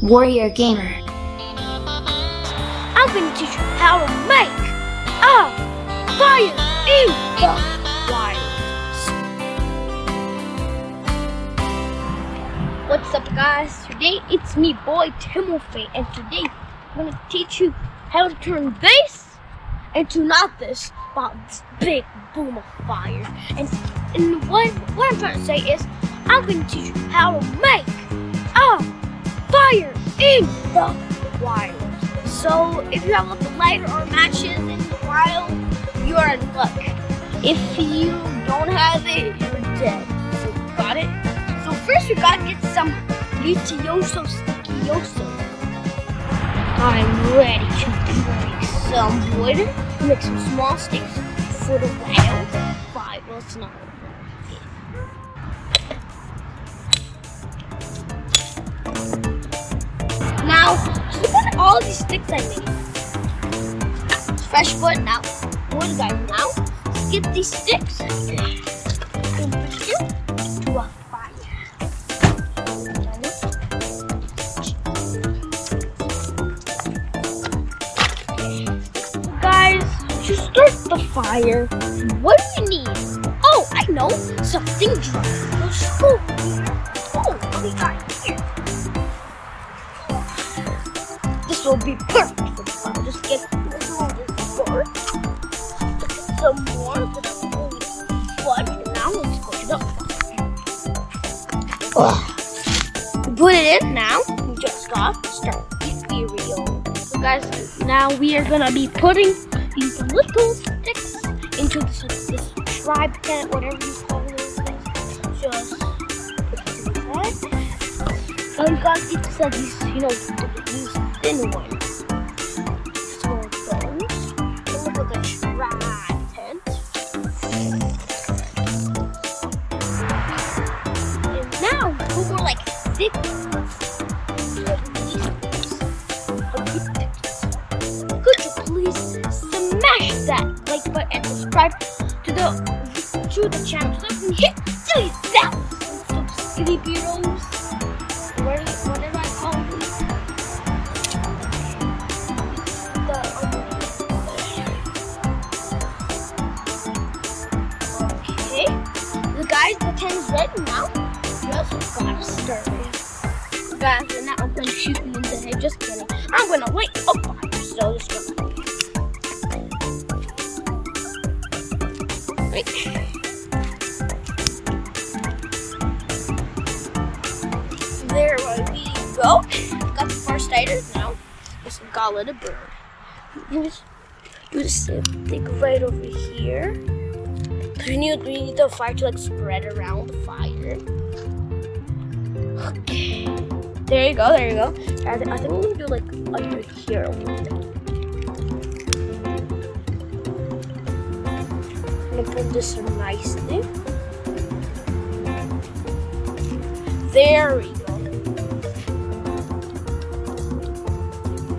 Warrior Gamer. I'm going to teach you how to make a fire in the wild. What's up, guys? Today it's me, boy Timothy, and today I'm going to teach you how to turn this into not this, but this big boom of fire. And what I'm trying to say is, I'm going to teach you how to make a fire in the wild. So if you have like a lighter or matches in the wild, you are in luck. If you don't have it, you're dead. So got it? So first we gotta get some litioso stickyoso. I'm ready to break some wood, make some small sticks for the wild fire. Well, it's not. Now, just look at all these sticks I made. Fresh wood now. Wood, guys. Now, let's get these sticks and put them to a fire. Guys, to start the fire, what do we need? Oh, I know, something dry. Let's go. Oh, what do we got here? This will be perfect for the fire. Just get a little bit more. Some more. But now let's go to the fire. Put it in now. We just got started. Ethereal. So guys, now we are gonna be putting these little sticks into this tribe tent, whatever you call it. Just put it inside. And we got these these thin ones. So those. Look at the tribe tent. And now we're more like thick ones. Could you please smash that like button and subscribe to the channel so we can hit 3,000 subscribers. What did I call these? Okay. Guys, the tent is ready now. Just gotta start it. Guys, and now I'm gonna shoot you in the head. Just kidding. I'm gonna light a fire. So just go. Right. There we go. Got the fire started now. Just gotta let it burn. You just do the same thing right over here. We need the fire to like spread around the fire. Okay. There you go. I think I'm gonna do like under here a little bit. I'm gonna put this nicely. There we go.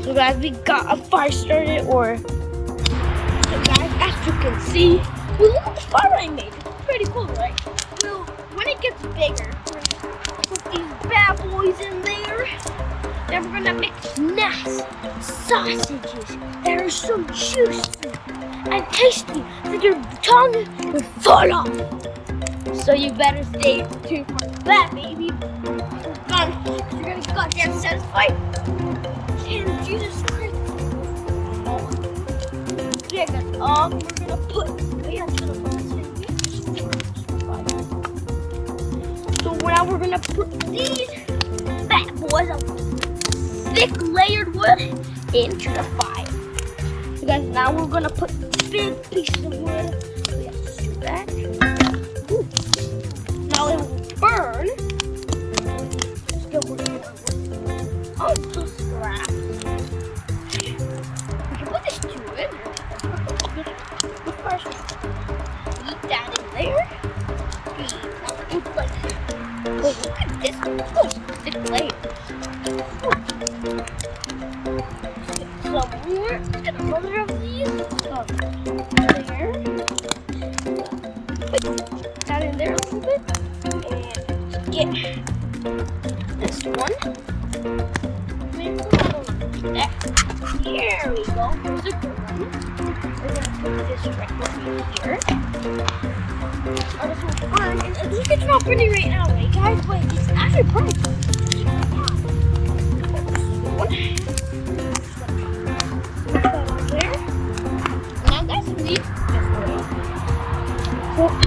So guys, we got a fire started, so guys, as you can see, look at the fire I made. It's pretty cool, right? Well, when it gets bigger, we're gonna put these bad boys in there. Then we're gonna make nasty sausages that are so juicy and tasty that your tongue will fall off. So you better stay tuned for that, baby. You're gonna be goddamn satisfied. And Jesus Christ. Yeah, guys, we're gonna put So now we're gonna put these bad boys of thick layered wood into the fire. So guys, now we're gonna put big pieces of wood. We have to do that. Ooh. Now it will burn. Let's go with oh, so scrap. We can put this to it. First, eat that in there. It's like, oh, look at this. Oh, thick layer. Some more. Let's get another of these. There. Put that in there a little bit. And get this one. There. Here we go. Here's a good one. We're gonna put this right over here. Oh, this one's fun. And look, it's not pretty right now, right, guys? Wait, it's actually pretty. Put that on there. Now, guys, leave. Just wait. So,